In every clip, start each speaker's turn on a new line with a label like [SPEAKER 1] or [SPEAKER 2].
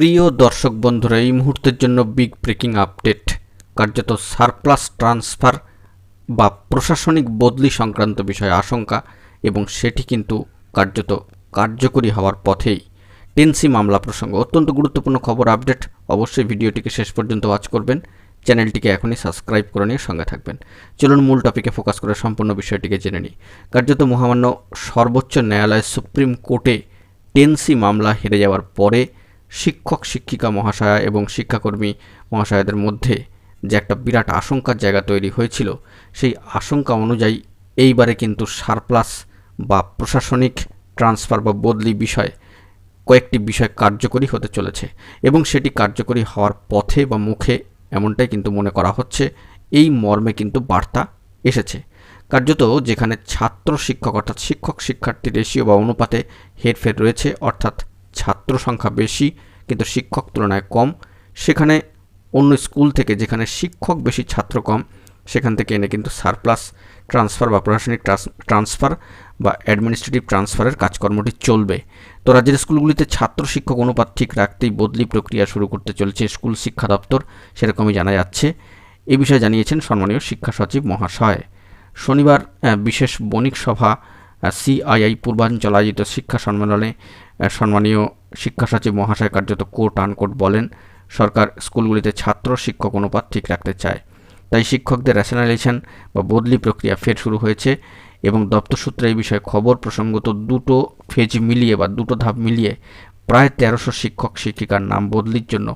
[SPEAKER 1] প্রিয় দর্শক বন্ধুরা, এই মুহূর্তের জন্য বিগ ব্রেকিং আপডেট। কার্যত সারপ্লাস ট্রান্সফার বা প্রশাসনিক বদলি সংক্রান্ত বিষয়ে আশঙ্কা এবং সেটি কিন্তু কার্যত কার্যকরী হওয়ার পথেই। টেনসি মামলা প্রসঙ্গ অত্যন্ত গুরুত্বপূর্ণ খবর আপডেট। অবশ্যই ভিডিওটিকে শেষ পর্যন্ত ওয়াচ করবেন, চ্যানেলটিকে এখনই সাবস্ক্রাইব করে নিয়ে সঙ্গে থাকবেন। চলুন মূল টপিকে ফোকাস করে সম্পূর্ণ বিষয়টিকে জেনে নিই। কার্যত মহামান্য সর্বোচ্চ ন্যায়ালয় সুপ্রিম কোর্টে টেনসি মামলা হেরে যাওয়ার পরে শিক্ষক শিক্ষিকা মহাশয়া এবং শিক্ষাকর্মী মহাশয়দের মধ্যে যে একটা বিরাট আশঙ্কার জায়গা তৈরি হয়েছিল, সেই আশঙ্কা অনুযায়ী এইবারে কিন্তু সারপ্লাস বা প্রশাসনিক ট্রান্সফার বা বদলি বিষয় কয়েকটি বিষয় কার্যকরী হতে চলেছে এবং সেটি কার্যকরী হওয়ার পথে বা মুখে এমনটাই কিন্তু মনে করা হচ্ছে। এই মর্মে কিন্তু বার্তা এসেছে। কার্যত যেখানে ছাত্র শিক্ষক অর্থাৎ শিক্ষক শিক্ষার্থী রেশিও বা অনুপাতে হেরফের রয়েছে, অর্থাৎ ছাত্র সংখ্যা বেশি কিন্তু শিক্ষক তুলনায় কম, সেখানে অন্য স্কুল থেকে যেখানে শিক্ষক বেশি ছাত্র কম সেখান থেকে এনে কিন্তু সারপ্লাস ট্রান্সফার বা প্রশাসনিক ট্রান্সফার বা অ্যাডমিনিস্ট্রেটিভ ট্রান্সফারের কাজকর্মটি চলবে। তো রাজ্যের স্কুলগুলিতে ছাত্র শিক্ষক অনুপাত ঠিক রাখতেই বদলি প্রক্রিয়া শুরু করতে চলেছে স্কুল শিক্ষা দপ্তর, সেরকমই জানা যাচ্ছে। এ বিষয়ে জানিয়েছেন সম্মানীয় শিক্ষা সচিব মহাশয়। শনিবার বিশেষ বণিক সভা সিআইআই পূর্বাঞ্চল আয়োজিত শিক্ষা সম্মেলনে সম্মানীয় শিক্ষা সচিব মহাশয় কার্যত কোট আনকোট বলেন, সরকার স্কুলগুলিতে ছাত্র শিক্ষক অনুপাত ঠিক রাখতে চায়, তাই শিক্ষকদের রেশনালাইজেশন বা বদলি প্রক্রিয়া ফের শুরু হয়েছে এবং দপ্তর সূত্রে এই বিষয়ে খবর। প্রসঙ্গত দুটো ফেজ মিলিয়ে বা দুটো ধাপ মিলিয়ে প্রায় 1300 শিক্ষক শিক্ষিকার নাম বদলির জন্য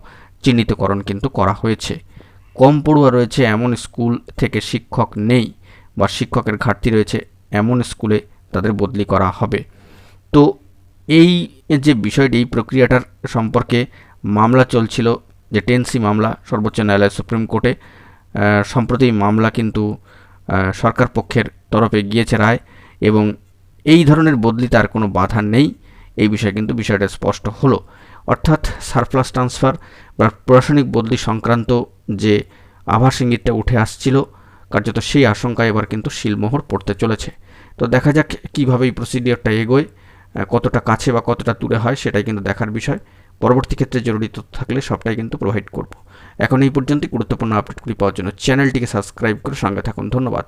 [SPEAKER 1] চিহ্নিতকরণ কিন্তু করা হয়েছে। কম পড়ুয়া রয়েছে এমন স্কুল থেকে শিক্ষক নেই বা শিক্ষকের ঘাটতি রয়েছে এমন স্কুলে তাদের বদলি করা হবে। তো এই যে বিষয়টি, এই প্রক্রিয়াটার সম্পর্কে মামলা চলছিল, যে টেনসি মামলা সর্বোচ্চ ন্যায়ালয় সুপ্রিম কোর্টে। সম্প্রতি মামলা কিন্তু সরকার পক্ষের তরফে গিয়েছে রায় এবং এই ধরনের বদলিতে আর কোনো বাধা নেই, এই বিষয়ে কিন্তু বিষয়টা স্পষ্ট হলো। অর্থাৎ সারপ্লাস ট্রান্সফার বা প্রশাসনিক বদলি সংক্রান্ত যে আভাস ইঙ্গিতটা উঠে আসছিল, কার্যত সেই আশঙ্কায় এবার কিন্তু শিলমোহর পড়তে চলেছে। তো দেখা যাক কীভাবে এই প্রসিডিওরটা এগোয়, কতটা কাছে বা কতটা দূরে হয় সেটাই কিন্তু দেখার বিষয়। পরবর্তী ক্ষেত্রে জরুরি তথ্য থাকলে সবটাই কিন্তু প্রোভাইড করব। এখন এই পর্যন্ত গুরুত্বপূর্ণ আপডেটগুলি পাওয়ার জন্য চ্যানেলটিকে সাবস্ক্রাইব করে সঙ্গে থাকুন। ধন্যবাদ।